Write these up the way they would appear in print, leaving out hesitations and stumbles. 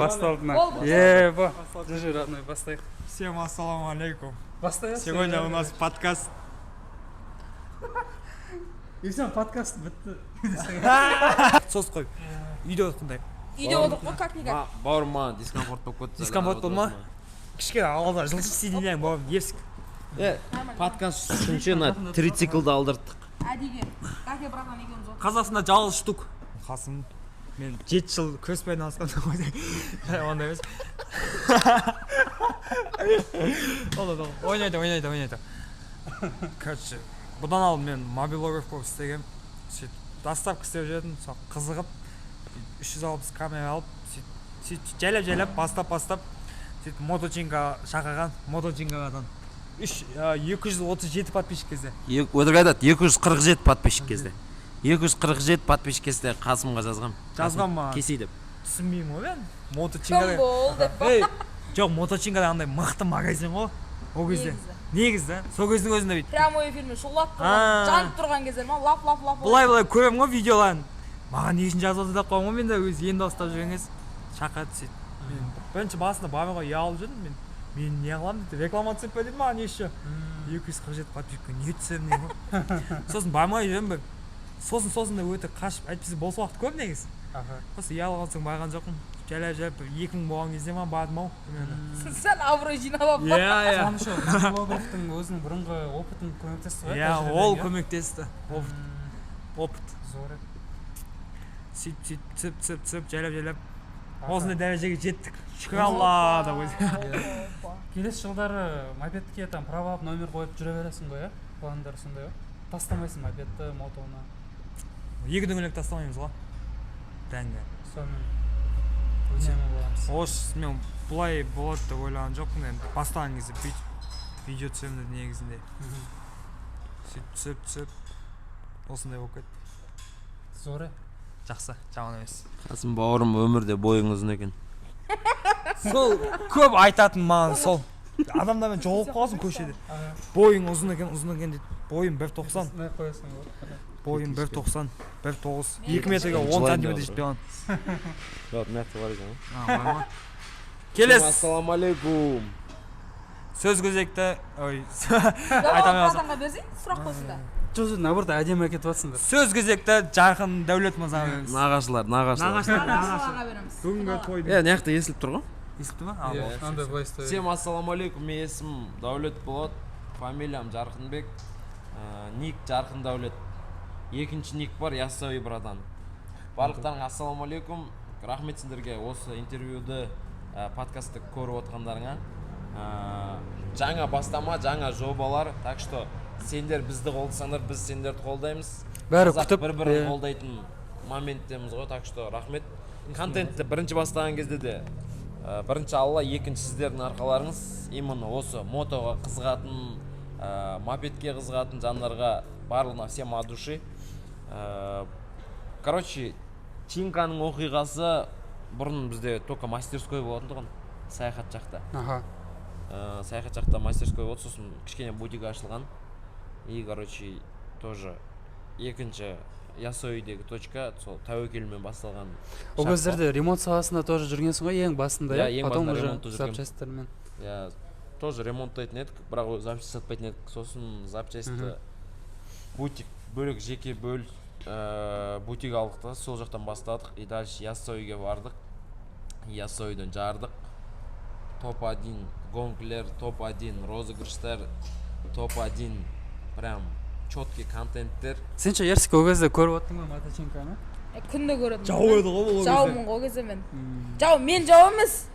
Басталдына. Держи, родной, поставь. Всем ассаламу алейкум. Поставь. Сегодня у нас подкаст. И все, подкаст бітті. Сос қой. Видео қандай? Видео отық қой, как-никак. Бауырыма дискомфорт болып кетті. Дискомфорт болды ма? Кішкене алда жылжып істейден бауырым есік. Подкаст үшінші трициклді алдырттық. Әдеге, как я братан екеуміз отық. Қазақстанда жалғыз штук. Қасым, мен 7 жыл күреспен айналысқанда ондай емес. Ойнайды. Короче, бұдан алдын мен мобилограф болып істегем. Сөйтіп доставка істеп жүрдім, сол қызығып 360 камера алып, сөйтіп жайлап бастап сөйтіп моточинға шақырған, моточинғадан 237 подписчик кезде. Өтірік айтады, 247 подписчик кезде. 247 подписчик кезде Қасымға жазғам ма? Кесей деп. Түсінбеймін ғой мен. Кім Моточинғада. бол деп па? Жоқ, моточинғада андай мықты магазин ғой. Ол кезде. Негізі, сол кездің өзінде бейт. Прямой эфирмен шулап тұрған, жанып тұрған кездер ма? Лап. Бұлай көрем ғой видеоларын. Маған не үшін жазып деп қойған ғой, мен де өз енді бастап жүрген кез шақырды сөйтіп. Мен бірінші басында бармай ұялып жүрдім. Мен не қыламын дейді, реклама түсіп па дейді маған не еще 247 подписчикке не түсемін деймін ғой. Сосын бармай жүрмін бір. Сосын да өте қашып, әйтпесе бос уақыт көп негізі. Сосын ұялып алсаң барған жоқпын. Жайлап 2000 болған кезде ма бардым ау. Сәл абырой жинап алып па? Соны шо, блографтың өзінің бұрынғы опытын көмектесті ғой? Иә, ол көмектесті. Опыт. Зор. Сөйтіп, жайлап. Осындай дәрежеге жеттік. Шүкір Алла да өзі. Келесі жылдары мопедке там права алып номер қойып жүре бересің ғой, иә? Пландар сондай ғой? Тастамайсың мопедті, мотоны. 2 дөңгелек тастамаймыз ғой. Дәнге. Сонымен үнемі боламыз. Осы мен бұлай болады деп ойлаған жоқпын енді. Бастаған кезде видео түсемін де негізінде. Сөйтіп, осындай болып кетті. Зор. Жақсы, жаман емес. Қасым бауырым өмірде бойың ұзын екен. Сол көп айтатын маған сол. Адамдармен жолығып қаласың көшеде. Бойың ұзын екен дейді. Бойым 1.90. Не қоясың ғой? Бойым 1.90, 1.9. 2 метрге 10 сантиметр жетпей қалған. Жоқ, мәрті бар екен. Келес. Ассаламу алейкум. Сөз кезекті, айтамай қалсың. Берсең, сұрақ қойсын да. Жоқ, наоборот, әдемі кетіп жатсыңдар. Сөз кезекті Жарқын Дәулет мырзаға береміз. Нағашылар. Нағашыларға береміз. Бүгінгі тойды. Не яқты есіліп тұр ғой? Есіліпті ма? Андай былай істеу. Всем ассаламу алейкум, мен есімім Дәулет болады, фамилиям Жарқынбек, ник Жарқын Дәулет. Екінші ник бар, Яссауи братан. Барлықтарың ассаламу алейкум, рахмет сендерге осы интервьюді, подкастты көріп отқандарыңа. Жаңа бастама, жаңа жобалар, так что сендер бізді қолдасаңдар, біз сендерді қолдаймыз. Бәрі күтіп бір-бірін қолдайтын моменттеміз ғой, так что рахмет. Контентті бірінші бастаған кезде де бірінші Алла, екінші сіздердің арқаларыңыз именно осы мотоға қызығатын, мопедке қызығатын жандарға барлығына всем от души. Короче, Чинканың оқиғасы бұрын бізде только мастерской болатын тұғын, саяхат жақта. Саяхат жақта мастерской болды, сосын кішкене бутик ашылған. И, короче, тоже екінші Яссауидегі точка, сол тәуекелмен басталған. Ол кездерде ремонт саласында тоже жүргенсің ғой, ең басында, иә? Потом басында уже ремонтта жүргем. запчастьтермен. Я тоже ремонттайтын едік, бірақ запчасть сатпайтын едік. Сосын запчастьті бутик бөлек жеке бутик алдық та, сол жақтан бастадық. И дальше Яссауиге бардық. Яссауиден жардық. Топ-1 гонкілер, топ-1 розыгрыштар, топ-1 прям четкий контенттер. Сен ше ерсік ол кезде көріп оттың ғой моточинканы? Күнде көрдім. Жау еді ғой ол кезде. Жаумын ғой кезде мен. Мен жау емес.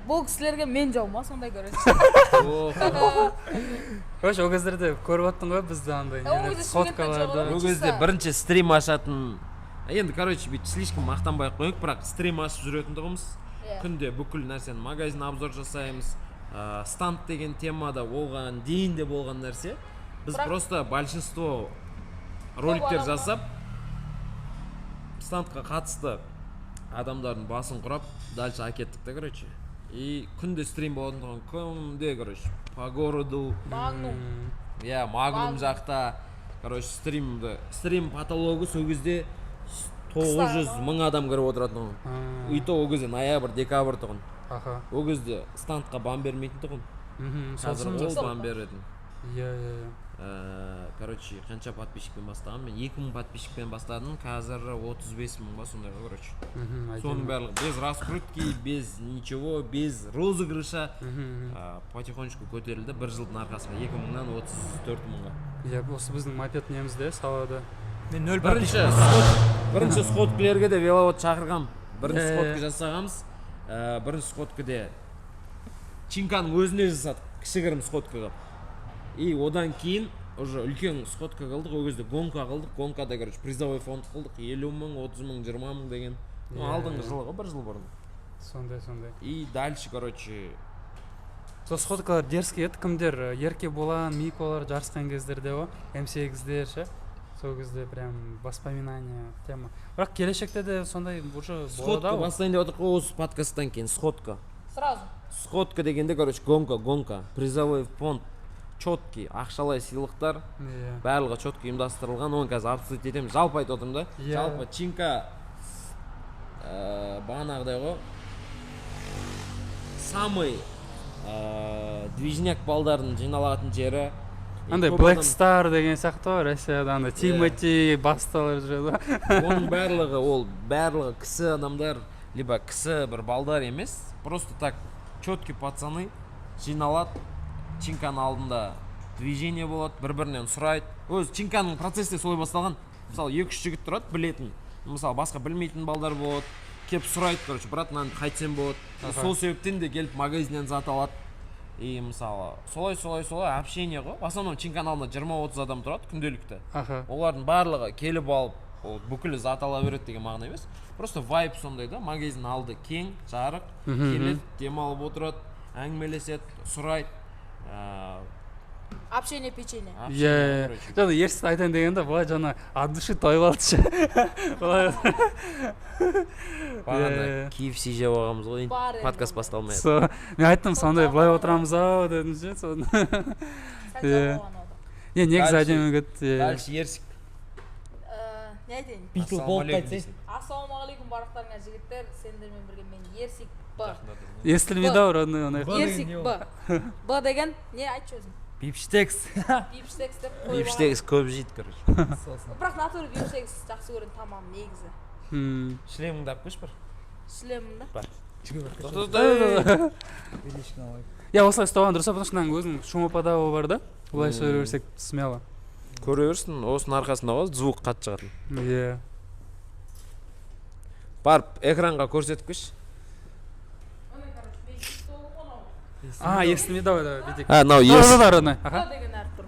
Бұл кісілерге мен жау ма, сондай көресің. Короче, ол кездерде көріп оттың ғой бізді андай фоткаларды. Ол кезде бірінші стрим ашатын. Енді, короче, бейт слишком мақтанбай қойық, бірақ стрим ашып жүретін тұғымыз. Күнде бүкіл нәрсені магазин обзор жасаймыз. Станд деген темада болған, дейінде болған нәрсе. Біз просто большинство роликтер жасап, стандқа қатысты адамдардың басын құрап, дальше әкеттік та, короче. И күнде стрим болатын күнде, короче, по городу. Магнум. Магнум жақта. Короче, стрим патологы сол кезде 900 мың адам кіріп отыратын и то ол кезде ноябрь декабрь тұғын. Аха. Ол кезде стандқа бан бермейтін тұғын. Қазір ол бан беретін. Иә. Короче, қанша подписчикпен бастаған? Мен 2000 подписчикпен бастадым, қазір 35 мың ба сондай, короче. Соның барлығы без раскрутки, без ничего, без розыгрыша потихонечку көтерілді. Бір жылдың арқасында 2000-нан 34 мыңға. Иә, осы біздің мопед немізде, салада. Мен 0 Бірінші сходкілерге де веловод шақырғам. Бірінші сходкі жасағамыз. Бірінші сходкіде Чинканың өзіне жасадық, кішігірім сходкі қылып. И одан кейін уже үлкен сходка қылдық, ол кезде гонка қылдық. Гонкада, короче, призовой фонд қылдық. 50 мың, 30 мың, 20 мың деген. Алдыңғы жылғы, бір жыл бұрын. Сондай. И дальше, короче, Сол сходкалар дерзкий еді, кімдер Ерке Болан, Миколар жарысқан кездерде ғой, М8-дер ше. Сол кезде прям воспоминания тема. Бірақ келешекте де сондай уже болады сходка ау. бастайын деп отырқ осы подкасттан кейін сходка. Сразу. Сходка дегенде, короче, гонка, призовой фонд, четкий, ақшалай сыйлықтар, барлығы четкий ұйымдастырылған. Оны қазір обсудить етемін. Жалпы айтып отырмын да. Жалпы Чинка бағанағыдай ғой. Самый движняк балдардың жиналатын жері. Андай Black Star деген сияқты ғой, Россияда андай Тимати басталар жүреді. Оның барлығы кісі адамдар, либо кісі бір балдар емес, просто так четкий пацаны жиналады. Чинканың алдында движение болады, бір-бірінен сұрайды. Өз Чинканың процесте солай басталған. Мысалы 2-3 жігіт тұрады, білетін. Мысалы басқа білмейтін балдар болады. Кеп сұрайды, короче, брат, мынаны қайтсем болады. Сол себептен де келіп магазиннен зат алады. И мысалы солай общение ғой. В основном Чинканың алдында 20-30 адам тұрады күнделікті. Олардың барлығы келіп алып, бүкілі зат ала береді деген мағына емес. Просто вайб сондай да. Магазин алды кең, жарық, келеді, демалып отырады, әңгімелеседі, сұрайды. Общение, печенье. Иә. Жаңа ерсіз айтайын дегенде, былай жаңа от души тойып алды ше. Бағана KFC жеп алғанбыз ғой, подкаст басталмай. Мен айттым, сондай былай отырамыз ау дедім ше. Не, негізі әдемі кетті. Дальше ерсік. Не айтайын? Битл болып қайтсай. Ассалаумағалейкум барлықтарыңа жігіттер, сендермен бірге мен Ерсик Б. Естілмейді ау, родной оны. Ерсик Б. Б деген не айтшы өзің? Бипштекс. Бипштекс деп қойып алған. Бипштекс көп жейді, короче. Бірақ натуре бипштекс жақсы көретін тамам негізі. Шлеміңді алып көш бір. Шлемімді? Я осылай ұстаған дұрыс, потому что мынаның өзінің шумоподавы бар да. Олай сөйлей берсек смело. Көре берсін, осының арқасында ғой звук қатты шығатын. Иә. Барып экранға көрсетіп көш. Естілмей, давай, бетек. Мынау ерсік. Б деген әріп тұр.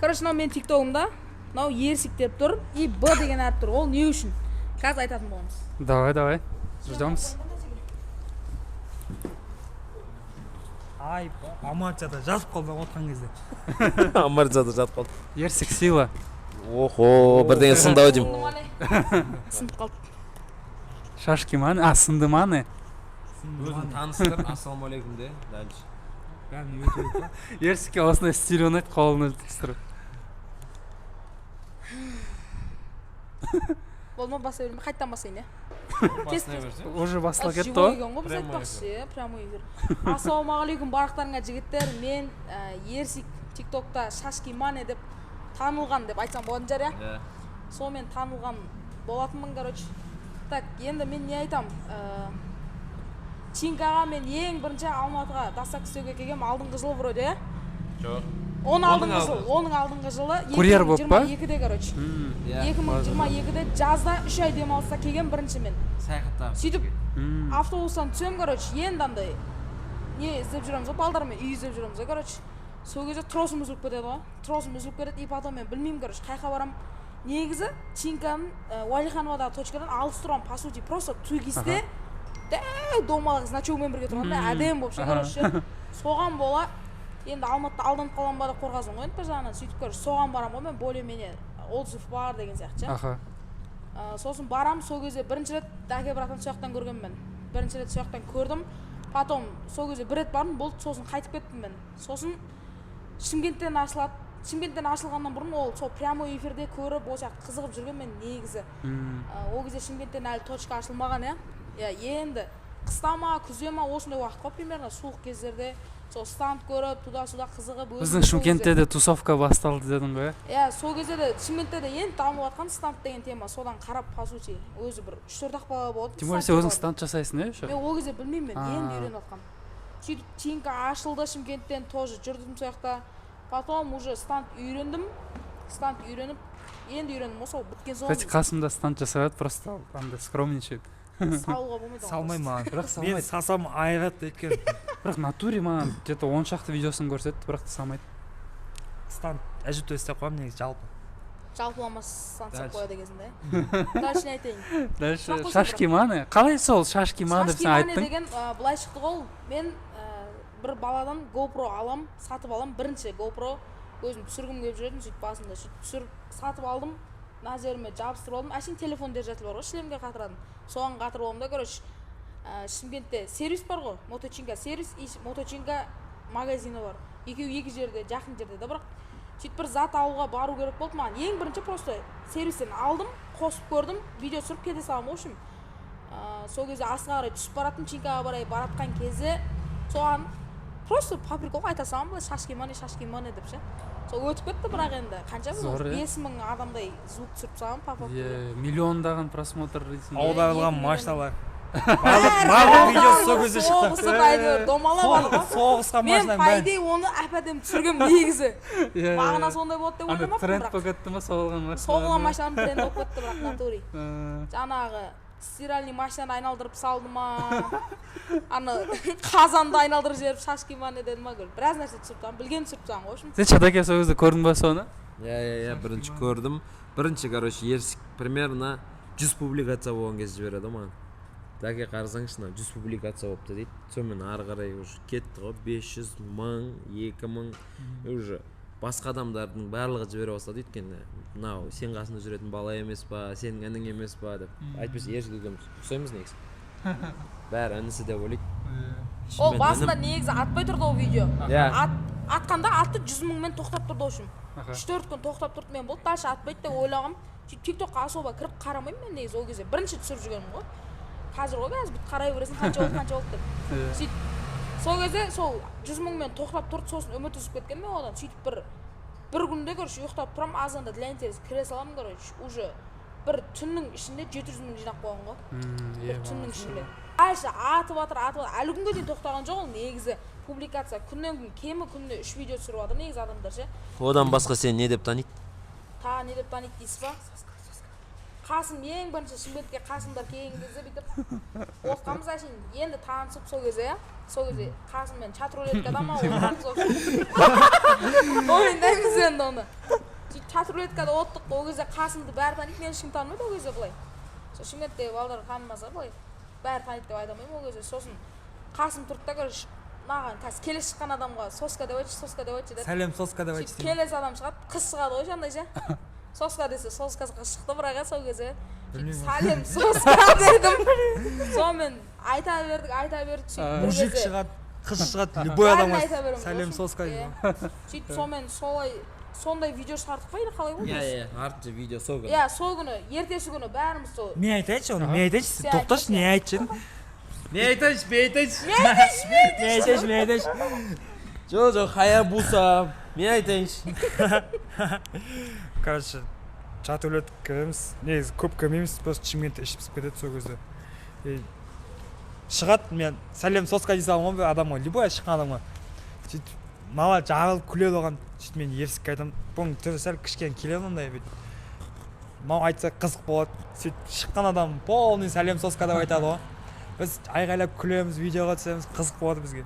Короче, мынау мен тиктогымда, мынау ерсік деп тұр, и Б деген әріп тұр. Ол не үшін? Қазір айтатын боламыз. Давай. Ждеміз. Ай, Амарчада жазып қалдым отқан кезде. Амарчада жазып қалды. Ерсік сила. Охо, бірдеңе сынды ау деймін. Сынып қалды. Шашки маны? Сынды маны? Өзін таныстыр, ассалаумалейкум де, дальше. Ерсікке осындай стиль ұнайды, қолын үлтістіріп. Болма баса берме, қайттан басайын, Уже басыла кетті ғой? Живой екен ғой, біз айтпақшы, прямой эфир. Ассалаумағалейкум барлықтарыңа жігіттер, мен Ерсик тиктокта Шашки Мане деп танылған деп айтсам болатын жар, я? Сонымен танылған болатынмын, короче. Так, енді мен не айтам? Чинкаға мен ең бірінші Алматыға дастак істеуге келгем алдыңғы жылы вроде, я? Жоқ. Оның алдыңғы жылы Курьер болып па? 2022-де, короче. 2022-де жазда 3 ай демалыста келген бірінші мен. Саяхаттап. Сөйтіп автобустан түсем, короче, енді андай не іздеп жүреміз ғой, балдармен үй іздеп жүреміз ғой, короче. Сол кезде тросым үзіліп кетеді ғой. Тросым үзіліп кетеді, и потом мен білмеймін, короче, қайқа барам. Негізі Чинканың Уәлихановадағы точкадан алыс тұрған, по сути, просто тугисте домалағы значогымен бірге тұрғанда әдем болып ше, короче. Соған бола, енді Алматыда алданып қалған бада қорғасын ғой, бір жағынан сөйтіп, короче, соған барам ғой, мен более-менее отзыв бар деген сияқты ше. Сосын барам, сол кезде бірінші рет Дәке братан сояқтан көргенмін мен. Бірінші рет сояқтан көрдім. Потом сол кезде бір рет бардым, болды, сосын қайтып кеттім мен. Сосын Шымкенттен ашылады Шымкенттен ашылғаннан бұрын ол сол прямой эфирде көріп ол сияқты қызығып жүрген мен негізі. Ол кезде Шымкенттен әлі точка ашылмаған, иә. Енді қыста ма, күзде ма осындай уақыт қой примерно суық кездерде сол станд көріп, туда-суда қызығып. Біздің Шымкентте де тусовка басталды дедің ғой. Иә, сол кезде де Шымкентте де енді дамып жатқан станд деген тема, содан қарап по сути өзі бір 3-4 ақ бала болды. Тем более сен өзің станд жасайсың, мен ол кезде білмеймін, енді үйреніп жатқам. Сөйтіп Тинка ашылды Шымкенттен, тоже жүрдім сол жақта. Потом уже станд үйреніп, енді үйрендім, сол біткен соң. Кстати, қасымда станд жасайды, просто андай скромничает. Салуға болмайды. Салмай маған. Бірақ салмайды. Мен сасам айырады екен. Бірақ натуре маған где-то 10 шақты видеосын көрсетті, бірақ та салмайды. Станд әжептәуір істеп қоямын негізі жалпы. Жалпылама станд салып қояды кезінде. Дальше не айтайын. Дальше шашки-маны. Қалай сол шашки-маны деп сен айттың? Шашки-маны деген былай шықты ғой. Мен бір баладан GoPro алам, сатып алам. Бірінші GoPro өзім түсіргім келіп жүретін, сөйтіп басында сөйтіп түсіріп сатып алдым. Мына жеріме жабыстырып алдым. Әшейін телефон держатель бар ғой, шлемге қатыратын. Соған қатырып алдым да, короче, Шымкентте сервис бар ғой, Моточинка сервис и Моточинка магазині бар. Екеуі екі жерде, жақын жерде да, бірақ сөйтіп бір зат алуға бару керек болды маған. Ең бірінші просто сервистен алдым, қосып көрдім, видео түсіріп кете салам, в общем. Сол кезде асыға қарай түсіп баратын, Чинкаға барай баратқан кезде соған просто по приколға айта салам, былай шашки-маны деп ше. Сол өтіп кетті, бірақ енді қанша бұл 5000 адамдай звук түсіріп салам, папа. Миллиондаған просмотр дейсің. Аударылған машиналар. Барлық видеосы сол кезде шықты. Соғысып әйтеуір домала бар ғой. Соғысқан машинаның мен пайдей оны әп-әдем түсіргем негізі. Мағына сондай болады деп ойламаппын, бірақ. Тренд болып кетті ма соғылған машина? Соғылған машинаның тренд болып кетті, бірақ натури. Жаңағы стиральный машинаны айналдырып салды ма, аны қазанды айналдырып жіберіп шашки-маны деді ма, біраз нәрсе түсіріп тағым, білген түсіріп тағым, в общем. Сен Шадаке сол кезде көрдің ба соны? Иә, бірінші көрдім. Бірінші, короче, ерсік примерно 100 публикация болған кезде жібереді маған. Дәке қарасаңшы, 100 публикация болыпты дейді. Сонымен ары қарай уже кетті ғой, 500, 1000, 2000, уже басқа адамдардың барлығы жібере бастады өйткені мынау сен қасында жүретін бала емес па, сенің інің емес па деп. Әйтпесе ерсік екеуміз ұқсаймыз негізі. Бәрі інісі деп ойлайды. Ол басында негізі атпай тұрды ол видео. Иә. Атқанда атты 100 000-мен тоқтап тұрды үшін. 3-4 күн тоқтап тұрды, мен болды, дальше атпайды деп ойлағам. TikTokқа особо кіріп қарамаймын мен негізі ол кезде. Бірінші түсіріп жүргенім ғой. Қазір ғой қазір бүйтіп қарай бересің, қанша болды деп. Сөйтіп сол кезде сол 100 000-мен тоқтап тұрды, сосын үміт үзіп кеткен мен одан. Сөйтіп бір күнде короче ұйықтап тұрам, азанда для интерес кіре саламын, короче, уже бір түннің ішінде 700 000 жинап қойған ғой. Бір түннің ішінде. Дальше атып жатыр. Әлі күнге дейін тоқтаған жоқ ол негізі. Публикация күннен күн кемі күнде 3 видео түсіріп жатыр негізі адамдар ше. Одан басқа сен не деп таниды? Не деп таниды дейсіз ба? Қасым ең бірінші Шымкентке Қасымдар келген кезде бүйтіп оқығанбыз әшейін енді танысып сол кезде, сол кезде Қасыммен чат рулеткада ма отырғанбыз ойындаймыз енді оны. Сөйтіп чат рулеткада отырдық, ол кезде Қасымды бәрі таниды, мені ешкім танымайды ол кезде былай. Сол Шымкенттегі балалар танымаса былай бәрі таниды деп айта алмаймын ол кезде. Сосын Қасым тұрды да короче маған қазір келе шыққан адамға соска деп айтшы деді. Сәлем соска деп айтшы. Келесі адам шығады, қыз шығады ғой жандай ше. Соска десе соскасы шықты бірақ сол кезде. Сәлем соска дедім. Сонымен айта бердік сөйтіп. Мужик шығады, қыз шығады, любой адамға сәлем соска дейді. Сөйтіп сонымен сондай видео шығардық па или қалай болды? Иә, артынша видео сол күні. Иә, сол күні, ертесі күні бәріміз сол. Мен айтайыншы оны, мен айтайыншы, тоқташы, не айтшы. Мен айтайыншы. Жоқ, Хаябуса. Мен айтайыншы. Короче, чат рулетка кіреміз, негізі көп кірмейміз, просто Шымкентте ішіп кетеді сол кезде. Шығады, мен сәлем соска дей салам ғой адамға, любой шыққан адамға. Сөйтіп, мала жағылып күледі оған, сөйтіп мен ерсікке айтамын, бұның түрі сәл кішкене келеді ондай бүйтіп. Мау айтса қызық болады, сөйтіп шыққан адам полный сәлем соска деп айтады ғой. Біз айғайлап күлеміз, видеоға түсеміз, қызық болады бізге.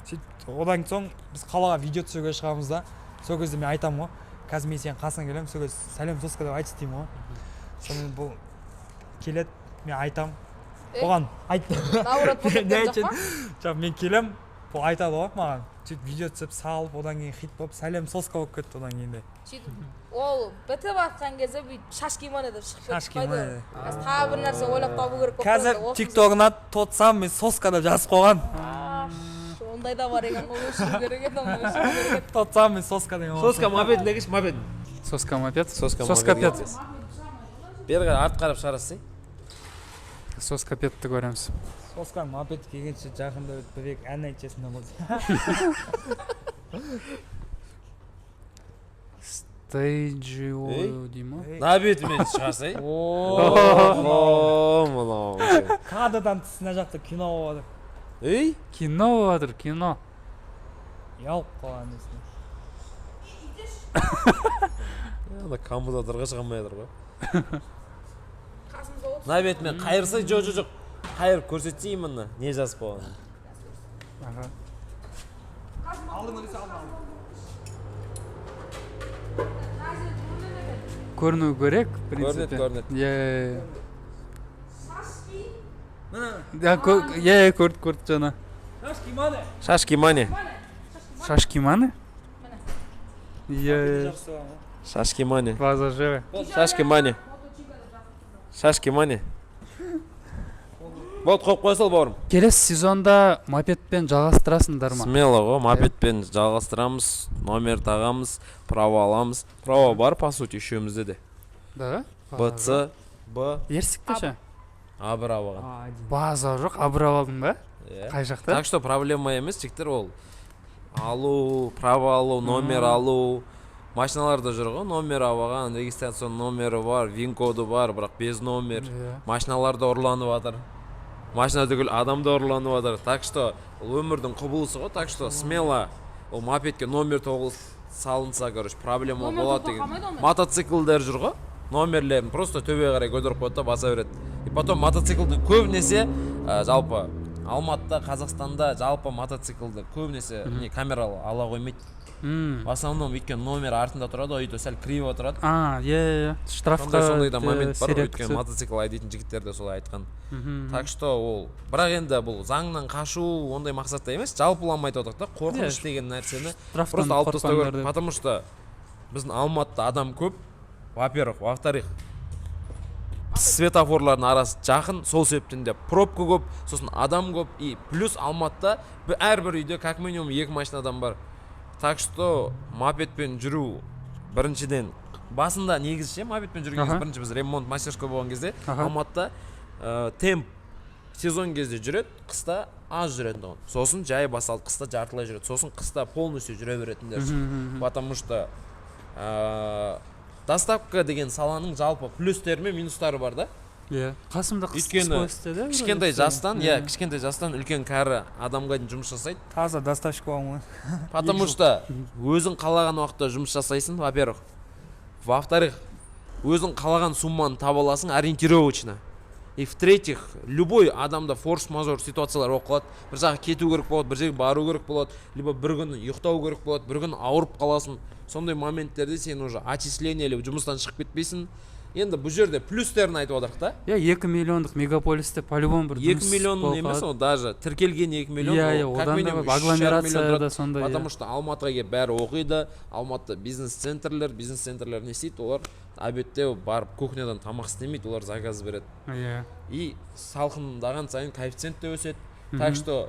Сөйтіп, одан соң біз қалаға видео түсіруге шығамыз да, сол кезде мен айтамын ғой. Қазір мен сен қасыңа келемін, сол кезде сәлем соска деп айтшы деймін ғой. Сонымен бұл келеді, мен айтамын. Оған айтты. Наоборот болып кеткен жоқ па? Жоқ, мен келем, бұл айтады ғой маған. Сөйтіп видео түсіп салып, одан кейін хит болып, сәлем соска болып кетті одан кейін де. Сөйтіп ол бітіп жатқан кезде бүйтіп шашки-маны деп шығып кетті. Шашки-маны. Қазір тағы бір нәрсе ойлап табу керек болып Қазір TikTok'ына тотсам, мен соска деп жазып қойған. ондай да бар екен ғой, өшіру керек еді, оны өшіру керек еді. тот самый соска деген соска мопед дегенше мопед. Соска мопед. Соска пет. Бері қарай арт қарап шығарасыз. Соска петті көреміз. соска мопед келгенше жақында бір ән айтасың да болды. Стейджио дей ма? На бетімен шығарсай. Мынау. Кадрдан тыс мына жақта кино болып жатыр. Ей? Кино болып жатыр, кино. Ұялып қалған десін. Ана компьютерға шыға алмай жатыр ғой. Қасымызда отыр. На бетімен қайырсай, жоқ. Қайыр көрсетсей именно не жазып қойған. Аха. Көріну керек, в принципе. Көрінеді. Иә. Мына Иә, көрді жаңа. шашки мане. Шашки мане. Шашки маны? Иә. Жақсы болған ғой. Шашки мане. База живе. Шашки мане. Шашки мане. Болды, қойып қоя сал бауырым. Келесі сезонда мопедпен жалғастырасыңдар ма? Смело ғой, мопедпен жалғастырамыз, номер тағамыз, право аламыз. Право бар, по сути, үшеумізде де. Да? БЦ, Б, Ерсікте ше? А бір алған. База жоқ, абырап алдың ба? Иә. Қай жақта? Так что проблема емес, жігіттер ол. Алу, право алу, номер алу. Машиналарда жүр ғой, номер алған, регистрацион номері бар, вин коды бар, бірақ без номер. Машиналарда ұрланып жатыр. Машина түгіл адамда ұрланып жатыр. Так что ол өмірдің құбылысы ғой, так что смело ол мопедке номер тоғыз салынса, короче, проблема болады деген. Мотоциклдер жүр ғой, номерлерін просто төбе қарай көтеріп қойды да баса береді. И потом мотоциклді көбінесе жалпы Алматыда, Қазақстанда жалпы мотоциклді көбінесе камералы ала қоймайды. В основном өйткені номер артында тұрады, өйті сәл криво тұрады. Иә. Штрафқа Сондай да момент бар, сирек өйткені түседі. мотоцикл айдайтын жігіттер де солай айтқан. Так что ол, бірақ енді бұл заңнан қашу ондай мақсатта емес, жалпылама айтып отырдық та, қорқыныш деген нәрсені просто алып тастау керек, потому что біздің Алматыда адам көп, во-первых, во-вторых, светофорлардың арасы жақын, сол себептен де пробка көп, сосын адам көп, и плюс Алматыда әрбір үйде как минимум 2 машинадан бар. Так что мопедпен жүру біріншіден басында негізі мопедпен жүрген кезде бірінші біз ремонт мастерской болған кезде Алматыда темп сезон кезде жүреді, қыста аз жүреді тұғын. Сосын жай басалды, қыста жартылай жүреді, сосын қыста полностью жүре беретіндер. Потому что доставка деген саланың жалпы плюстері мен минустары бар да. Иә. Қасымда өйткені кішкентай жастан үлкен кәрі адамға дейін жұмыс жасайды. Таза доставщик болған ғой. Потому что өзің қалаған уақытта жұмыс жасайсың, во-первых. Во-вторых, өзің қалаған сумманы таба аласың ориентировочно. И в-третьих, любой адамда форс-мажор ситуациялар болып қалады. Бір жаққа кету керек болады, бір жерге бару керек болады, либо бір күн ұйықтау керек болады, бір күн ауырып қаласың. Сондай моменттерде сен уже отчисление или жұмыстан шығып кетпейсің. Енді бұл жерде плюстерін айтып отырық та. 2 миллиондық мегаполисте по-любому бір 2 миллион емес, ол даже тіркелген 2 миллион. Одан да агломерацияда сондай. Потому что Алматыға келіп бәрі оқиды. Алматыда бизнес-центрлер не істейді, олар обедте барып кухнядан тамақ істемейді, олар заказ береді. И салқындаған сайын коэффициент те өседі. Так что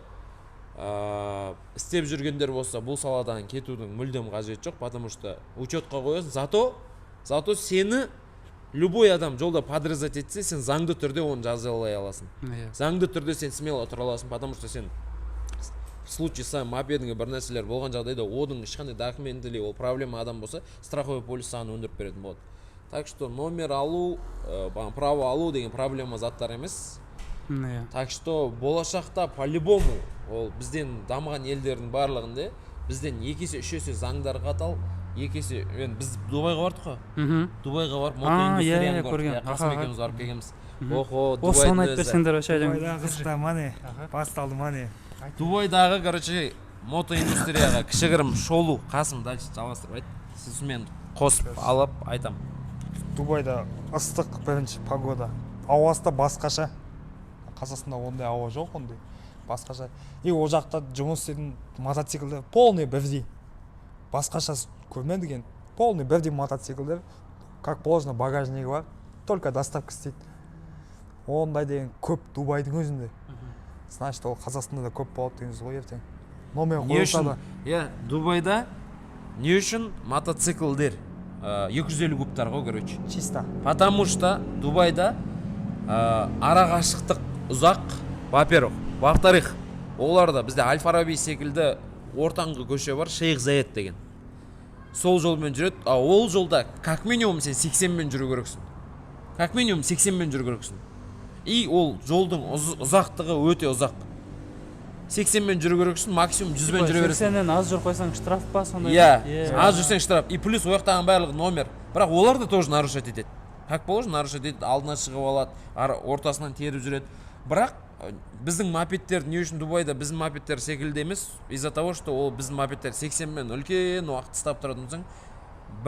істеп жүргендер болса бұл саладан кетудің мүлдем қажеті жоқ, потому что учетқа қоясың. Зато сені любой адам жолда подрезать етсе, сен заңды түрде оны жазалай аласың. Заңды түрде сен смело тұра аласың, потому что сен в случае сам мопедіңе бір нәрселер болған жағдайда оның ешқандай документілі ол проблема адам болса, страховой полис саған өндіріп беретін болады. Так что номер алу, право алу деген проблема заттар емес. Так что болашақта по-любому ол бізден дамыған елдердің барлығында бізден 2 есе 3 есе заңдар қатал, 2 есе біз Дубайға бардық қой. Дубайға барып мотоиндустрияны көрдік. Қасым екеуміз барып келгенбіз. Соны айтып берсеңдер вообще Дубайдағы қызықта мане, басталды мане. Дубайдағы, короче, мотоиндустрияға кішігірім шолу. Қасым дальше жалғастырып айт. Сіз мен қосып алып айтам. Дубайда ыстық бірінші погода. Ауасы да басқаша. Қазақстанда ондай ауа жоқ, ондай басқаша. И ол жақта жұмыс істейтін мотоциклдер полный бірдей. Басқаша көрмедік, полный бірдей мотоциклдер, как положено, багажнигі бар, только доставка істейді. Ондай деген көп Дубайдың өзінде. Значит, ол Қазақстанда да көп болады дегенсіз ғой ертең. номер не қойылса үшін да. иә Дубайда не үшін мотоциклдер 250 кубтар ғой, короче. Чисто. Потому что Дубайда ара қашықтық ұзақ, во-первых. Во-вторых, оларда бізде Аль-Фараби секілді ортаңғы көше бар, Шейх Заед деген. Сол жолмен жүреді, ол жолда как минимум сен 80-мен жүру керексің. Как минимум 80-мен жүру керексің. И ол жолдың ұзақтығы өте ұзақ. 80-мен жүру керексің, максимум 100-мен жүре бересің. 80-нен аз жүріп қойсаң штраф па сондай? Иә, аз жүрсең штраф. И плюс ояқтаған барлығы номер. Бірақ олар да тоже нарушать етеді. Как положено, нарушать етеді, алдына шығып алады, ортасынан теріп жүреді. Бірақ біздің мопедтер не үшін Дубайда біздің мопедтер секілді емес, из-за того, что ол біздің мопедтер 80-мен үлкен уақыт ұстап тұратын болсаң,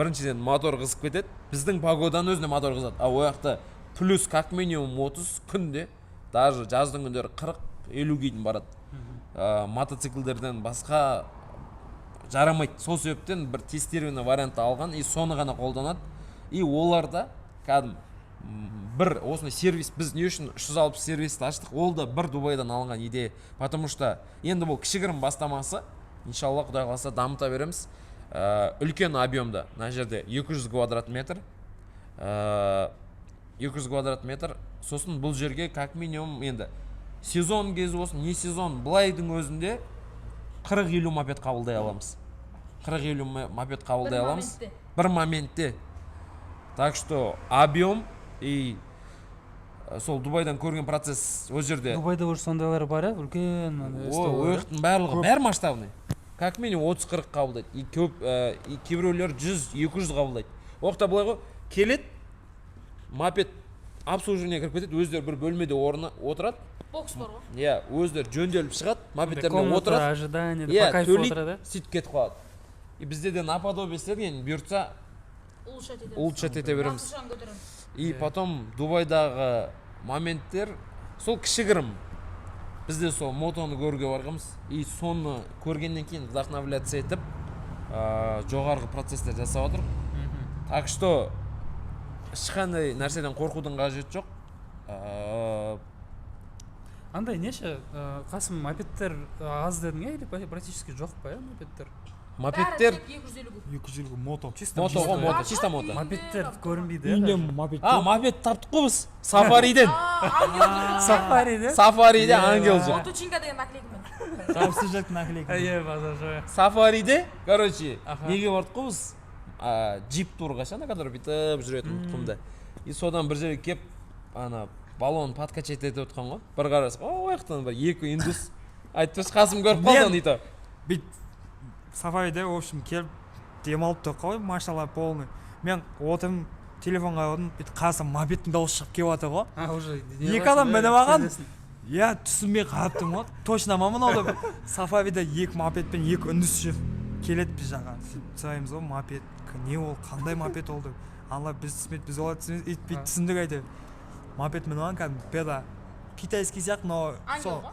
біріншіден мотор қызып кетеді. Біздің погоданың өзіне мотор қызады. А ояқта плюс как минимум 30 күнде, даже жаздың күндері 40-50 кейден барады. Мотоциклдерден басқа жарамайды. Сол себептен бір тестированный вариантты алған, и соны ғана қолданады. И оларда кәдім бір осындай сервис, біз не үшін 360 сервисті аштық, ол да бір Дубайдан алынған идея. Потому что енді бұл кішігірім бастамасы, иншалла Құдай қаласа дамыта береміз. Үлкен объемда, мына жерде 200 квадрат метр. 200 квадрат метр. Сосын бұл жерге как минимум енді сезон кезі болсын, не сезон, былайдың өзінде 40-50 мопед қабылдай аламыз. 40-50 мопед қабылдай аламыз. Бір моментте. Так что объем и сол Дубайдан көрген процесс өз жерде. Дубайда уже сондайлар бар, үлкен. Ояқтың барлығы, бәрі масштабный. Как минимум 30-40 қабылдайды. И кейбіреулер 100-200 қабылдайды. Ояқта былай ғой, келеді, мопед обслуживание кіріп кетеді, өздері бір бөлмеде отырады. Бокс бар ғой. Иә, өздері жөнделіп шығады, мопедтермен отырады. Ожидание, иә, по кайфу отырады. Сөйтіп кетіп қалады. И бізде де наподобие істелген, бұйыртса улучшать ете береміз. И потом Дубайдағы моменттер сол кішігірім. Бізде сол мотоны көруге барғанбыз. И соны көргеннен кейін вдохновляться етіп, жоғарғы процесстер жасап отыр. Так что ешқандай нәрседен қорқудың қажеті жоқ. Андай неше, Қасым, мопедтер аз дедің, или практически жоқ па, мопедтер? Мопедтер 250 мото. мото ғой, мото, чисто мото. Мопедтер көрінбейді. Үйінде мопед. Мопед таптық қой біз. Сафариден. Сафариде ангел жоқ. Моточинка деген наклейкамен. Там сюжеттің наклейка. Иә, базар. Сафариде, короче, неге бардық қой біз? Джип турға ша, который бүйтіп жүретін құмда. И содан бір жерге кеп, баллон подкачать етіп отқан ғой. Бір қарасық, ояқтан бір екі индус. Айтпыз, Қасым көріп қалдан дейді. Бүйт Сафариде, в общем, келіп демалып тұр қой, машалла полный. Мен отырмын, телефонға қойдым, бүйт Қасым мопедтің дауысы шығып келіп жатыр ғой. Уже Екі адам мініп алған. Иә, түсінбей қараптым ғой. Точно ма мынау деп. Сафариде екі мопедпен екі үндіс жүр. Келеді біз жаққа. Сұраймыз ғой, мопед не ол, қандай мопед ол деп. Алла біз түсінбейді, біз олай түсінбейді, бүйт түсіндік әйтеуір. Мопед мініп алған кәдімгі педа. Китайский сияқты, но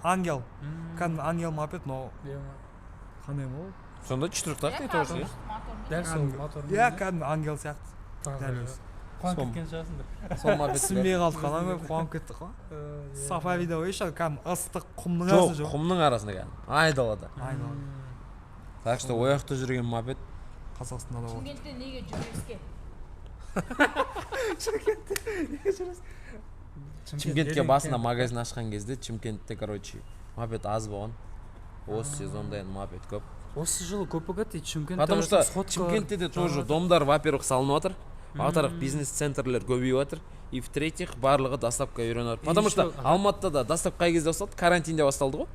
ангел. Кәдімгі ангел мопед, но қандай ма ол? Сонда четырықтақты тоже, иә? Дәл сол мотор. Иә, кәдімгі ангел сияқты. Дәл өзі. Қуанып кеткен шығарсыңдар. Сол мопед. Түсінбей қалдық қана ғой, қуанып кеттік қой. Сафариде ойша кәдімгі ыстық құмның арасы жоқ. Құмның арасында кәдімгі. Айдалада. Айналады. Так что ояқта жүрген мопед. Қазақстанда да болады. Шымкентте неге жүреске? Шымкентке басында магазин ашқан кезде Шымкентте, короче, мопед аз болған. Осы сезонда енді мопед көп. Осы жылы көп кетті Шымкентте. Потому что Шымкентте де тоже домдар, во-первых, салынып жатыр. Во-вторых, бизнес-центрлер көбейіп жатыр. И в-третьих, барлығы доставка үйреніп. Потому что Алматыда да доставка қай кезде басталды? Карантинде басталды ғой.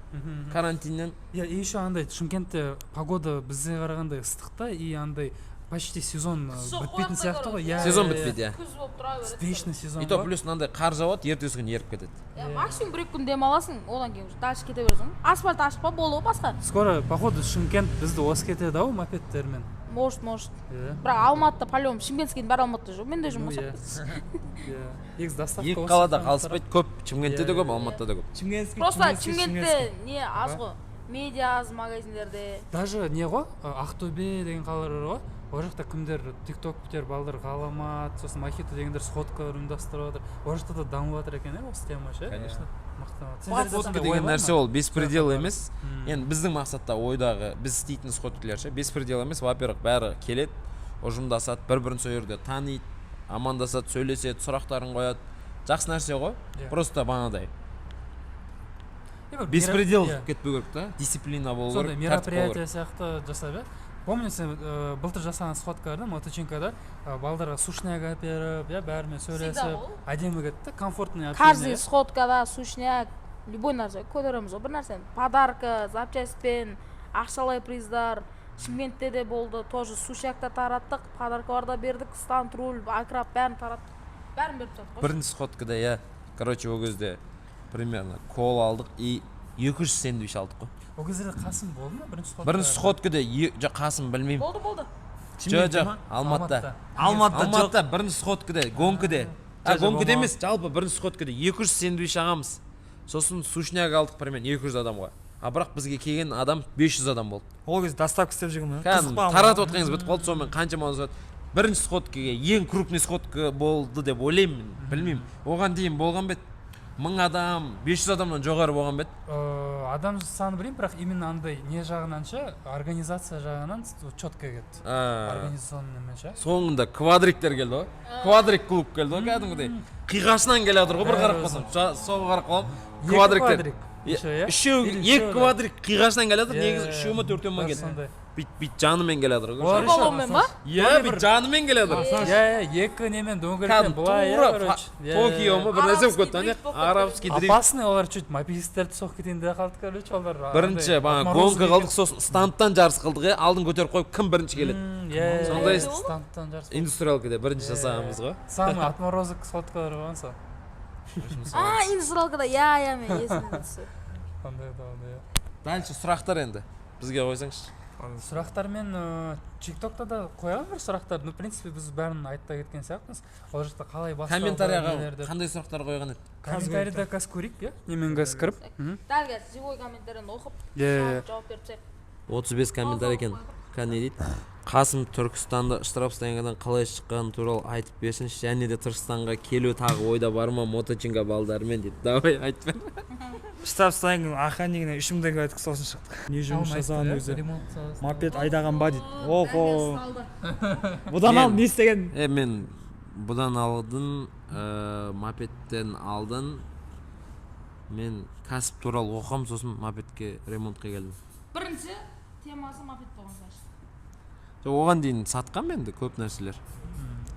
Карантиннен. И еще андай Шымкентте погода бізде қарағандай ыстық та, и андай почти сезон бітпейтін сияқты ғой. Сезон бітпейді, иә. Күз болып тұра береді. Вечный сезон. И то плюс мынандай қар жауады, ертесі күні еріп кетеді. Максимум 1-2 күн демаласың, одан кейін дальше кете бересің. Асфальт ашық па, болды ғой басқа. Скоро, походу, Шымкент бізді осы кетеді ау мопедтермен. Может. Бірақ Алматыда по-любому Шымкентскийдің бәрі Алматыда жоқ. Менде жұмыс Негізі доставка. Екі қалада қалыспайды, көп. Шымкентте де көп, Алматыда да көп. Просто Шымкентте не аз ғой. Медиа аз магазиндерде. Даже не ғой, Ақтөбе деген қалалар бар ғой. Ол жақта кімдер тиктоктер балдар ғаламат, сосын мохито дегендер сходкалар ұйымдастырып жатыр. Ол жақта да дамып жатыр екен, осы тема ше. Конечно. Мықты. Сходка деген нәрсе ол беспредел емес. енді біздің мақсатта ойдағы біз істейтін сходкілер ше беспредел емес. Во-первых, бәрі келеді, ұжымдасады, бір-бірін сол жерде таниды, амандасады, сөйлеседі, сұрақтарын қояды. Жақсы нәрсе ғой. Просто бағанадай беспредел кетпеу керек та, дисциплина болу керек. Сондай мероприятие сияқты жасап еді. Помните, былтыр жасаған сходкаларда моточинкада балдарға сушняк әперіп, бәрімен сөйлесіп, әдемі кетті, комфортный общение. Каждый сходкада сушняк, любой нәрсе көтереміз ғой, бір нәрсені. Подарка, запчастьпен, ақшалай приздар. Шымкентте де болды, тоже сушнякта тараттық, подаркаларда бердік, стант руль, акрап бәрін тараттық. Бәрін беріп тастадық. Бірінші сходкада, короче, ол кезде примерно кола алдық и 200 сэндвич алдық қой. Ол кездерде Қасым болды ма бірінші сходкада? Бірінші сходкада Қасым білмеймін. Болды. Жоқ, Алматыда бірінші сходкада, гонкада. Гонкада емес, жалпы бірінші сходкада 200 сэндвич ағамыз. Сосын сушняк алдық примерно 200 адамға. А бірақ бізге келген адам 500 адам болды. Ол кезде доставка істеп жүрген ма? Таратып отқаныңыз бітіп қалды, сонымен қаншама ұзады. Бірінші сходкаға ең крупный сходка болды деп ойлаймын, білмеймін. Оған дейін болған бет 1000 адам, 500 адамнан жоғары болған бет. Адам саны білейін, бірақ именно андай не жағынан ше, организация жағынан четко кетті. Организационный мен ше. Соңында квадриктер келді ғой. Квадрик клуб келді ғой, кәдімгідей. Қиғашынан келе жатыр ғой, бір қарап қалсам. Сол қарап қалам. Квадриктер. Екі квадрик қиғашынан келе жатыр, негізі 3 ме 4 ме келді. Бит жанымен келе жатыр ғой. Баллонмен ба? Бит жанымен келе жатыр. Екі немен дөңгелектен былай, короче. Токио ма бір нәрсе болып кетті, арабский дрифт. Опасный, олар чуть мопедистерді соғып кетейін де қалды, короче, олар. Бірінші гонка қалдық, сосын стандтан жарыс қылдық, алдын көтеріп қойып, кім бірінші келеді. Сондай стандтан жарыс. Индустриалкада бірінші жасағанбыз ғой. Самый отморозок сходкалар болған сол. Индустриалкада, мен есімде түсі. Дальше сұрақтар енді. Бізге қойсаңызшы. Сұрақтар мен TikTok'та да қойған бір сұрақтар. В принципе, біз бәрін айтта кеткен сияқтымыз. Ол жақта қалай басталды? Комментарияға қандай сұрақтар қойған еді? Комментарийда қазір көрейік, немен қазір кіріп. Дәл қазір живой комментарияны оқып, жауап берсек. 35 комментарий екен. Не дейді? Қасым Түркістанды штрафстоянгадан қалай шыққаны туралы айтып берсінші, және де Түркістанға келу тағы ойда бар ма моточинка балдарымен дейді. Давай айтып бер. Штрафстоянганың охраннигіне 3 мың теңге айтық сосын шықтық. Не жұмыс жасаған өзі? Мопед айдаған ба дейді. Охо. Бұдан ал не істеген? Мен бұдан алдын, мопедтен алдын мен кәсіп туралы оқам, сосын мопедке ремонтқа келдім. Бірінші темасы мопед болған сайшы. Оған дейін сатқан менді көп нәрселер.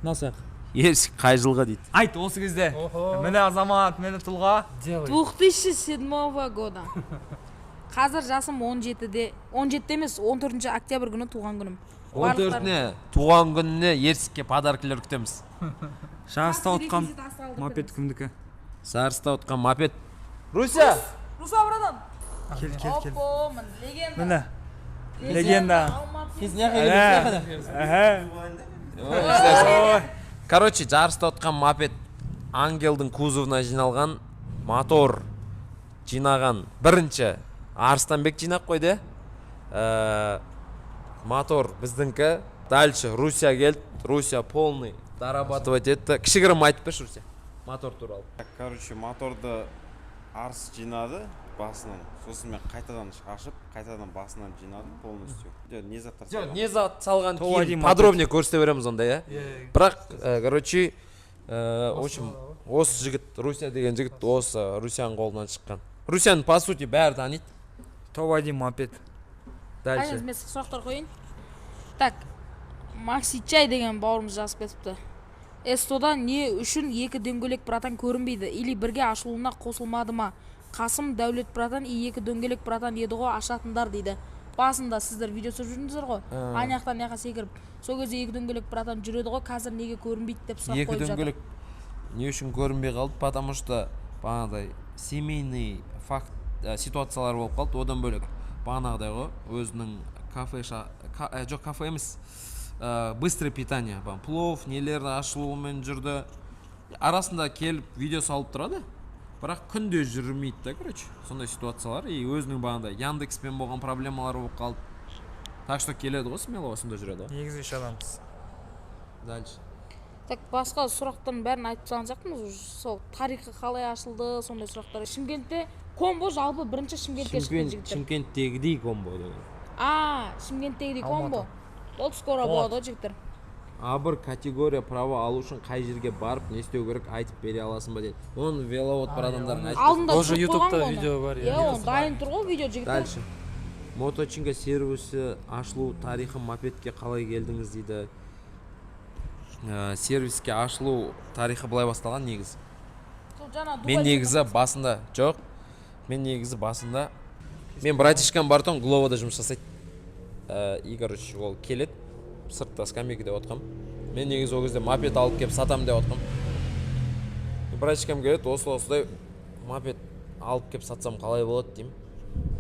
Насақ? Есік қай жылға дейді. Айт, осы кезде. Мені азамат, мені тұлға. 2007 года. Қазір жасым 17-де емес, 14 октябрь күні туған күнім. 14-не туған күніне ерсікке подаркілер күтеміз. Шарыста отқан мопед кімдікі? Шарыста отқан мопед. Руся, братан. Кел. Опо, мен легенда. Міне. Легенда. Короче, жарыста отқан мопед Ангелдің кузовына жиналған мотор жинаған бірінші Арыстанбек жинақ қойды. Мотор біздіңкі. Дальше Руся келді. Руся полный дорабатывать етті. Кішігірім айтып берші Руся мотор туралы. Короче, моторды Арыс жинады басынан. Сосын мен қайтадан ашып, қайтадан басынан жинадым полностью. Не заттар салған? Не зат салған кейін подробнее көрсете береміз онда, я? Бірақ, короче, осы жігіт, Руся деген жігіт, осы Русяның қолынан шыққан. Русяны, по сути, бәрі таниды. Топ-1 мопед. Дальше. Мен сұрақтар қойын. Так, Макси Чай деген бауырымыз жазып кетіпті. Эстода не үшін екі дөңгелек братан көрінбейді? Или бірге ашылуына қосылмады ма? Қасым Дәулет братан и екі дөңгелек братан еді ғой, ашатындар дейді. Басында сіздер видео түсіріп жүрдіңіздер ғой. Аяқтан яқа секіріп. Сол кезде екі дөңгелек братан жүреді ғой, қазір неге көрінбейді деп сұрақ қойып жатыр. Екі дөңгелек не үшін көрінбей қалды? Потому что бағанадай семейный факт ситуациялар болып қалды. Одан бөлек бағанағыдай ғой, өзінің кафе емес, быстрое питание, плов, нелер ашылуымен жүрді. Арасында келіп видео салып тұрады. Бірақ күнде жүрмейді да, короче, сондай ситуациялар. И өзінің бағандай Яндекспен болған проблемалар болып қалды. Так что келеді ғой, смело осында жүреді ғой. Негізі үш адамбыз. Дальше. Так, басқа сұрақтардың бәрін айтып салған сияқтымыз. Сол тарихы қалай ашылды, сондай сұрақтар. Шымкентте комбо жалпы бірінші Шымкентке шыққан жігіттер. Шымкенттегідей комбо деген. Шымкенттегідей комбо. Ол скоро болады жігіттер. А бір категория право алу үшін қай жерге барып не істеу керек айтып бере аласың ба дейді. Оны веловод бар адамдардың айтып. Алдында Тоже түсіріп ютубта қойған видео бар. Иә, оны дайын тұр ғой видео жігіттер. Дальше. Моточинга сервисі ашылу тарихы мопедке қалай келдіңіз дейді. Сервиске ашылу тарихы былай басталған негізі. Мен негізі басында жоқ. Мен братишкам бартон Гловода жұмыс жасайды. И короче ол келеді. Сыртта скамейкада отқам. Мен негізі ол кезде мопед алып келіп сатам деп отқам. Братишкам келеді, осылай мопед алып келіп сатсам қалай болады деймін.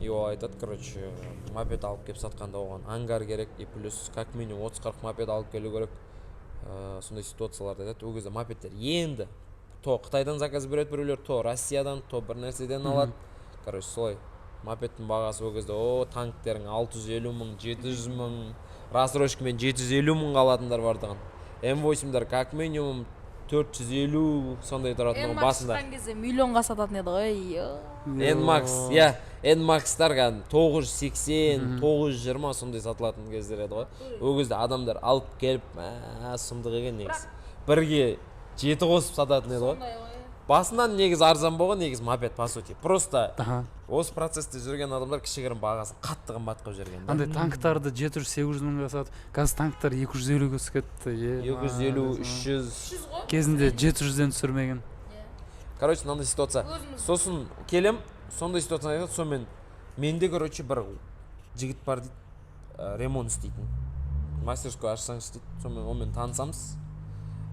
И ол айтады, короче, мопед алып келіп сатқанда оған ангар керек, и плюс как минимум 30-40 мопед алып келу керек. Сондай ситуацияларда айтады. Ол кезде мопедтер енді то Қытайдан заказ береді біреулер, то Россиядан, то бір нәрседен алады. Короче, солай мопедтің бағасы ол кезде танктерің 650 мың, 700 мың, рассрочкамен 750 мың алатындар бардыған. М8-дер как минимум 450 сондай тұратын басында. Шыққан кезде миллионға сататын еді ғой. N-Max, N-Max-тар 980, 920 сондай сатылатын кездер еді ғой. Ол кезде адамдар алып келіп, сұмдық екен негізі. Бірге 7 қосып сататын еді ғой. Басынан негізі арзан болған, негізі мопед по сути. Просто осы процессте жүрген адамдар кішігірім бағасын қатты қымбат қылып жүрген. Андай танктарды 700-800 мыңға сатып, қазір танктар 250-ге түсіп кетті. 250-300 кезінде 700-ден түсірмеген. Короче, мынандай ситуация. Сосын келем, сондай ситуацияны айтады, сонымен менде, короче, бір жігіт бар дейді, ремонт істейтін. Мастерскую ашсаңыз дейді, сонымен онымен танысамыз.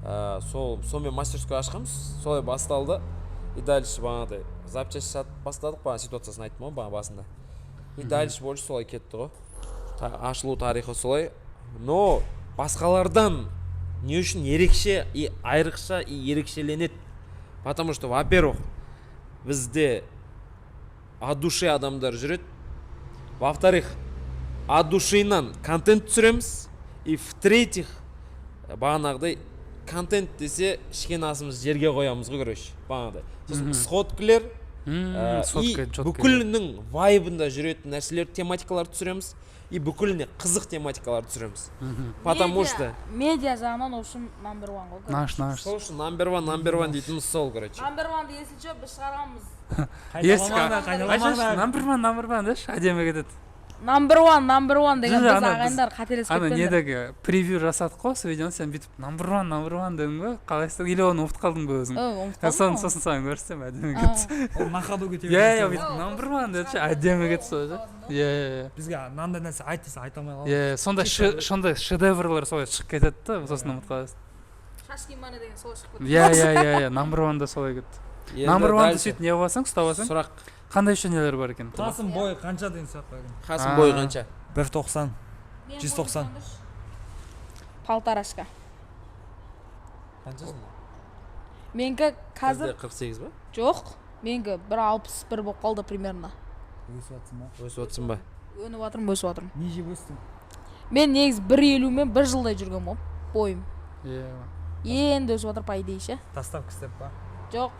Сонымен мастерскую ашқанбыз, солай басталды. И дальше бағанадай запчасть сатып бастадық, бағана ситуациясын айттым ғой бағана басында. И дальше больше солай кетті ғой. Ашылу тарихы солай. Но басқалардан не үшін ерекше и айрықша и ерекшеленеді? Потому что, во-первых, бізде от души адамдар жүреді. Во-вторых, от душинан контент түсіреміз. И в-третьих, бағанағыдай контент десе ішкен асымыз жерге қоямыз ғой, короче, бағанағыдай. Сосын сходкілер и бүкілінің вайбында жүретін нәрселер, тематикалар түсіреміз. И бүкіліне қызық тематикалар түсіреміз. Потому что медиа жағынан үшін number one ғой. Наш. Сол үшін number one дейтіміз сол, короче. Number one есінше біз шығарамыз. Number one деші, әдемі кетеді. Number one деген біз ағайындар қателесіп кетпендер. Недегі превью жасадық қой, осы видеоны сен бүйтіп number one дедің ба? Қалайсың? Или оны ұмытып қалдың ба өзің? Ұмытып қалдым. Сосын саған көрсетсем әдемі кетті. Ол нахаду кетеді. Бүйтіп number one деді, әдемі кетті сол. Бізге мынандай нәрсе айт десе айта алмай қаламыз. Сондай шедеврлар солай шығып кетеді да, сосын ұмытып қаласың. Шашкиманы деген солай шығып кетті. Number one да солай кетті. Number one сөйтіп не қыласың, ұстап алсаң? Сұрақ. Қандай еще нелер бар екен? Қасым бойы қанша деген сұрақ бар екен. Қасым бойы қанша? 190, 190. Полторашка. Қаншасың? Менгі қазір 48 ба? жоқ. Менгі 161 болып қалды примерно. Өсіп жатсың ба? Өсіп жатырмын. Не жеп өстің? Мен негізі 150 мен 1 жылдай жүрген болып, бойым. Енді өсіп жатыр по идее ше. Доставка істеп па? Жоқ.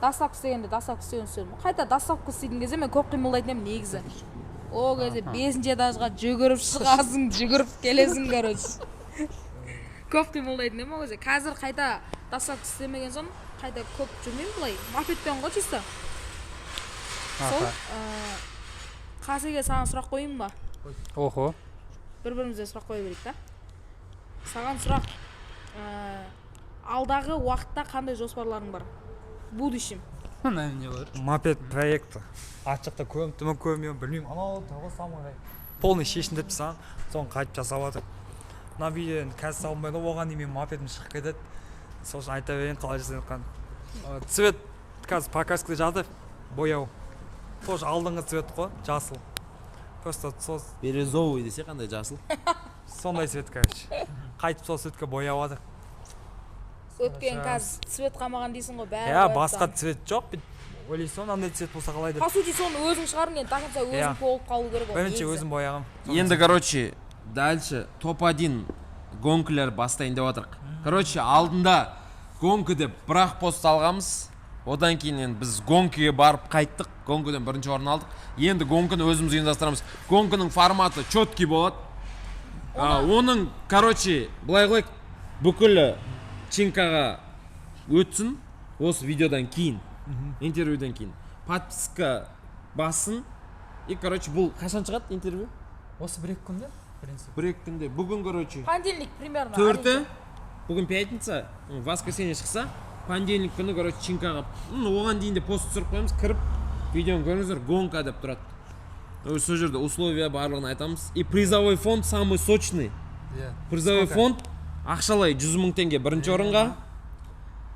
Доставка істегенде доставка істеген сөйлем. Қайта доставка істеген кезде мен көп қимылдайтын едім негізі. Ол кезде 5-ші этажға жүгіріп шығасың, жүгіріп келесің, короче. Көп қимылдайтын едім ол кезде. Қазір қайта доставка істемеген соң қайта көп жүрмеймін былай. Мопедпен ғой чисто. Сол Қасеге саған сұрақ қойайын ба? Охо. Бір-бірімізге сұрақ қоя берейік та. Саған сұрақ. Алдағы уақытта қандай жоспарларың бар? Будущем. Не бар? Мопед проекті. Ат жақта көмемін, білмеймін. Анау тағы самый полный шешіндіп саған, соны қайтып жасап жатыр. Мына видеоны қазір салынбайды, оған дейін мопедім шығып кетеді. Сол үшін айта берейін, қалай жасап жатқанын. Цвет қазір покраскада жатыр, бояу. Тоже алдыңғы цвет қой, жасыл. Просто сол Бирюзовый десе қандай жасыл? сондай цвет, короче. Қайтып сол цветке бояп жатыр. Өткен қазір цвет қамаған дейсің ғой, бәрі. Иә, басқа цвет жоқ. Ойлайсың, андай цвет болса қалай деп. По сути, соны өзің шығарың, до конца өзің болып қалу керек ғой. Бірінші өзім бояғам. Енді, короче, дальше топ-1 гонкілер бастайын деп отырық. Короче, алдында гонкі деп бір-ақ пост алғамыз. Одан кейін енді біз гонкаға барып қайттық, гонкадан бірінші орын алдық. Енді гонканы өзіміз ұйымдастырамыз. Гонканың форматы четкий болады. Оның, короче, былай қылайық, бүкілі Чинкаға өтсін осы видеодан кейін, интервьюден кейін. Подписка бассын. И, короче, бұл қашан шығады интервью? Осы 1-2 күнде, принцип. 1-2 күнде. Бүгін, короче, Понедельник примерно. 4-і, бүгін пятница, воскресенье шықса, понедельник күні, короче, Чинкаға, оған дейін де пост түсіріп қоямыз, кіріп, видеоны көріңіздер, гонка деп тұрады. Сол жерде условия барлығын айтамыз. И призовой фонд самый сочный. Призовой фонд ақшалай 100 000 теңге бірінші орынға.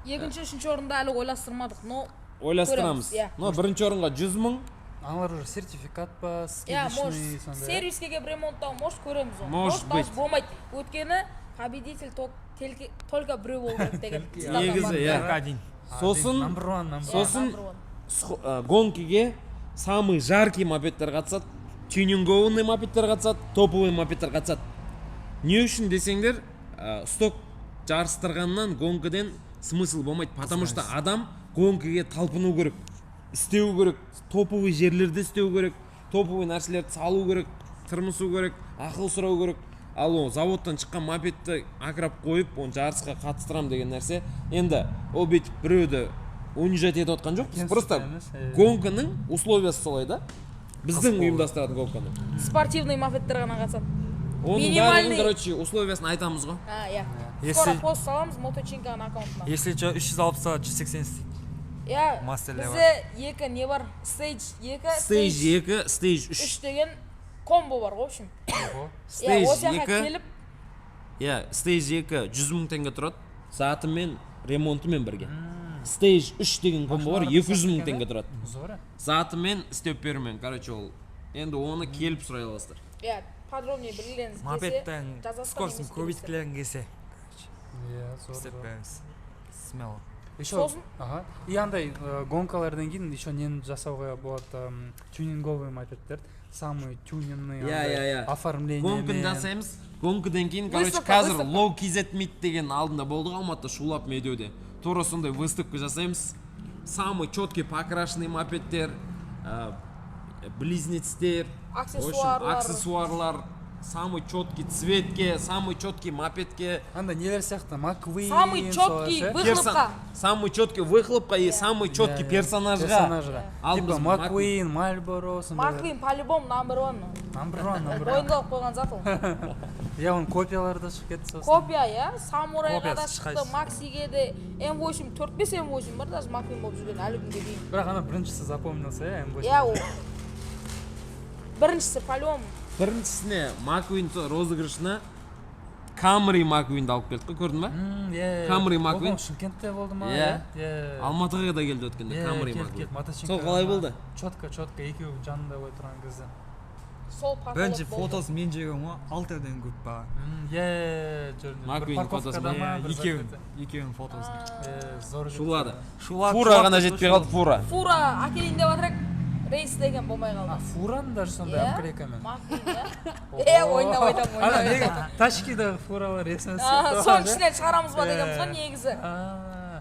Екінші, үшінші орында әлі ойластырмадық, но Ойластырамыз. Но бірінші орынға 100 000. Аналар уже сертификат па, может, скидочный сондай. сервиске келіп ремонттау, может, көреміз оны. Может быть. Болмайды. Өйткені победитель только біреу болу керек деген. Негізі, Один. Сосын, Сосын гонкаге самый жаркий мопедтер қатысады, тюнингованный мопедтер қатысады, топовый мопедтер қатысады. Не үшін десеңдер, сток жарыстырғаннан гонкадан смысл болмайды, потому что адам гонкаге талпыну керек, істеу керек, топовый жерлерде істеу керек, топовый нәрселерді салу керек, тырмысу керек, ақыл сұрау керек. Ал ол заводтан шыққан мопедті акрап қойып, оны жарысқа қатыстырам деген нәрсе. Енді ол бүйтіп біреуді унижать етіп отқан жоқ. Просто гонканың условиясы солай да. Біздің ұйымдастыратын гонканы. спортивный мопедтер ғана қатысады. Оның барлығын, короче, условиясын айтамыз ғой. Скоро пост саламыз моточинканың аккаунтына. Если 360-та 180 істейді. Мастерлер Бізде екі не бар? Стейдж 2, Стейдж 2, стейдж 3. 3 деген комбо бар, в общем. Стейдж Осы жаққа 2, келіп, стейдж 2 100 000 теңге тұрады. Затымен, ремонтымен бірге. Стейдж 3 деген комбо бар, 200 000 теңге тұрады. Зор. Затымен, істеп берумен, короче, ол. Енді оны келіп сұрай аласыздар. подробнее білгілеріңіз келсе, мопедтің жазасыздар скоростың немесе көбейткілерін келсе Зор. істеп береміз. Смело. Еще, Сосын? ага. И андай гонкалардан кейін еще нені жасауға болады, тюнинговый мопедтер, самый тюнинный оформление. Гонканы жасаймыз. Гонкадан кейін, короче, Выставка, қазір выставка. Low KZ Meet деген алдында болды Алматыда, Шулап медеуде. Тура сондай выставка жасаймыз. Самый четкий покрашенный мопедтер, близнецтер, аксессуарлар, самый четкий цветке, самый четкий мопедке. Анда нелер сияқты, Маквин. Самый четкий выхлопқа. Самый четкий выхлопқа и самый четкий персонажға. Типа Маквин, Мальборо. Маквин по-любому номер 1. Ойындалып қойған зат ол. Оның копиялары да шығып кетті сосын. Копия, самурайға да Копиясы шықты, Максиге де М8, 4-5 М8 бар, даже Маквин болып жүрген әлі күнге дейін. Бірақ ана біріншісі запомнился, М8. Ол біріншісі по-любому. Біріншісіне Маквин розыгрышына Камри Маквинді алып келдік қой, көрдің ба? Камри Маквин. Шымкентте болды ма? Алматыға да келді өткенде Камри Маквин. Сол қалай болды? Четко, екеуі жанында ой тұрған кезде. Сол Бірінші фотосы мен жеген ғой, 6 ерден көп баға. Маквин фотосы Екеуінің фотосы. Шулады. Фура ғана жетпей қалды, фура. Фура әкелейін деп жатыр рейс деген болмай қалды. Фураны даже сондай әмкілекемен. Маквин, ойнап. Тачкидағы фуралар есіме Соның ішінен шығарамыз ба дегенбіз ғой негізі.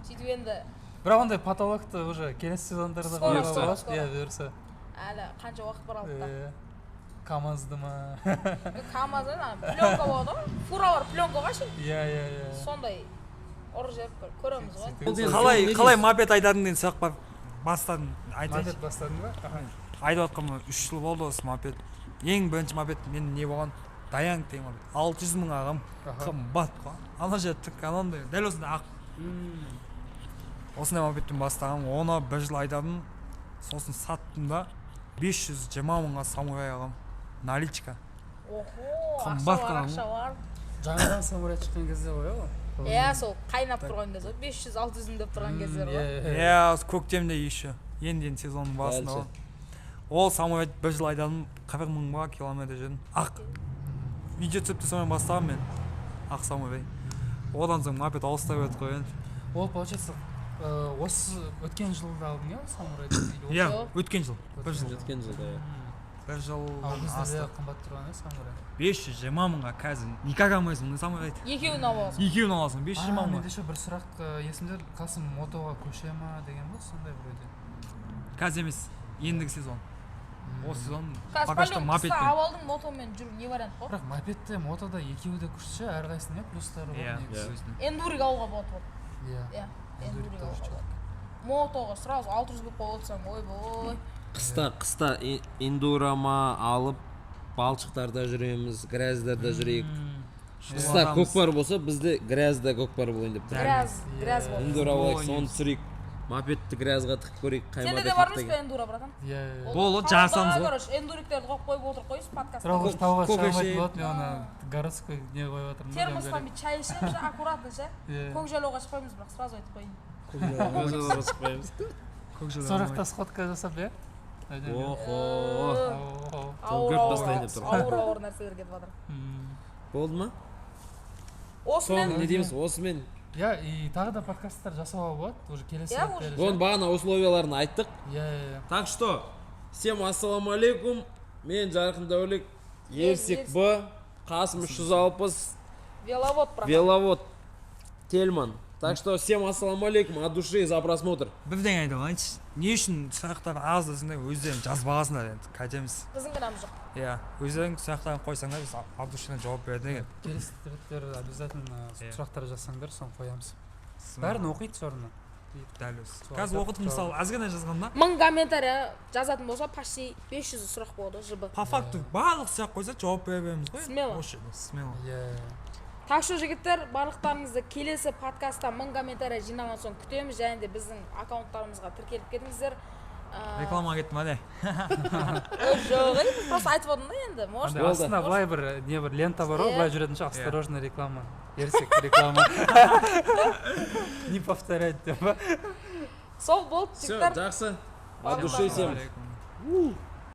Сөйтіп енді. Бірақ ондай потолокты уже келесі сезондарда бұйырса. Әлі қанша уақыт бар алдыда. КамАЗды ма? КамАЗды, пленка болады ғой. Фуралар пленкаға ше. Сондай ұры жеріп көреміз ғой. Қалай мопед айдадың деген сұрақ бар. Бастадың айтайын. Мопед бастадың ба? Айдап отқаныма 3 жыл болды осы мопед. Ең бірінші мопед мен не болған? Даянг деген мопед. 600 000 ағам. Қымбат қой. Ана жер түк анандай. Дәл осындай ақ. Осындай мопедпен бастағам. Оны 1 жыл айдадым. Сосын саттым да 520 000-ға самурай ағам. Наличка. Қымбат ақша бар. Жаңадан самурай шыққан кезде ғой ол. Сол қайнап тұрған кезде 500-600 деп тұрған кездер ғой. Көктемде еще. Енді сезонның басында ғой. Ол самурай 1 жыл айдадым. 40 000-ға километр жүрдім. Ақ. Видео түсіпті сонымен бастағам мен. Ақ самурай. Одан соң мопед алыстай өтіп қойын. Ол, получается, осы өткен жылда алдың самурайды? Өткен жыл. 1 жыл. Өткен жылда, бір жыл ал бізде асты қымбат тұрған иә самурай 520 мыңға қазір никак алмайсың мына самурайды екеуін алып аласың. екеуін аласың 520 мыңға менде еще бір сұрақ есімде қасым мотоға көше ма деген ба сондай біреуде қазір емес ендігі сезон осы сезон Қазір пока что қыста мопедпен алып алдың мотомен жүру не вариант қой. бірақ мопедте мотода екеуі де күшті әрқайсысының иә плюстары бар иә негізі. Эндурик алуға болады вот. иә Иә, Эндурик эндурик тоже алуға чё. болады. Мотоға сразу 600 болып қойып отырсаң, ойбой. қыста эндурома алып балшықтарда жүреміз грязьдарда жүрейік қыста көкпар болса бізде грязьда көкпар болайын деп тұр Грязь болды. эндуро алайық соны түсірейік мопедті грязьға тығып көрейік Сенде де бар емес пе эндуро, братан? иә болды жасамыз ғой Короче, эндуриктерді қойып отырып қойыңыз подкастта. бірақ уже тауға шыға алмайтын көкеше. болады мен оны городской не қойып жатырмын да Термостан бүйтіп чай ішеміз, аккуратно ше. иә Көкжайлауға шықпаймыз, бірақ сразу айтып қояйын. сол жақта сходка жасап иә охо Ауыр бастайын деп тұр. ауыр нәрселер кетіп жатыр. болды ма Осымен не дейміз осымен иә и тағы да подкасттар жасауға болады уже келесі Иә, рет уже. оны бағана условияларын айттық иә так что всем ассалаумағалейкум мен жарқын дәулет ерсек б қасым 360 веловод, братан. веловод тельман так что всем ассалаумағалейкум от души за просмотр бірдеңе айтып алайыншы не үшін сұрақтар аз десеңдер өздерің жазып аласыңдар енді қайтеміз Біздің кінәміз жоқ. иә өздерің сұрақтарын қойсаңдар біз от душидан жауап береді келесі реттер обязательно Иә. сұрақтар жазсаңдар соны қоямыз бәрін оқиды все равно дәл өзі қазір оқыдым мысалы азғана жазғанда 1000 комментарий жазатын болса почти 500 сұрақ болады жб. по факту барлық сұрақ қойса жауап бере береміз ғой Смело. осы жерде смело иә Так что жігіттер, барлықтарыңызды келесі подкастта 1000 комментарий жиналған соң күтеміз, және де біздің аккаунттарымызға тіркеліп кетіңіздер. рекламаға кеттім әле Жоқ, просто айтып отырмын да енді, может. андай астында былай бір не бір лента бар ғой Иә. былай жүретін шығар осторожно реклама ерсек реклама не повторять деп па Сол болды, все жігіттер. жақсы от души всем Алейкум.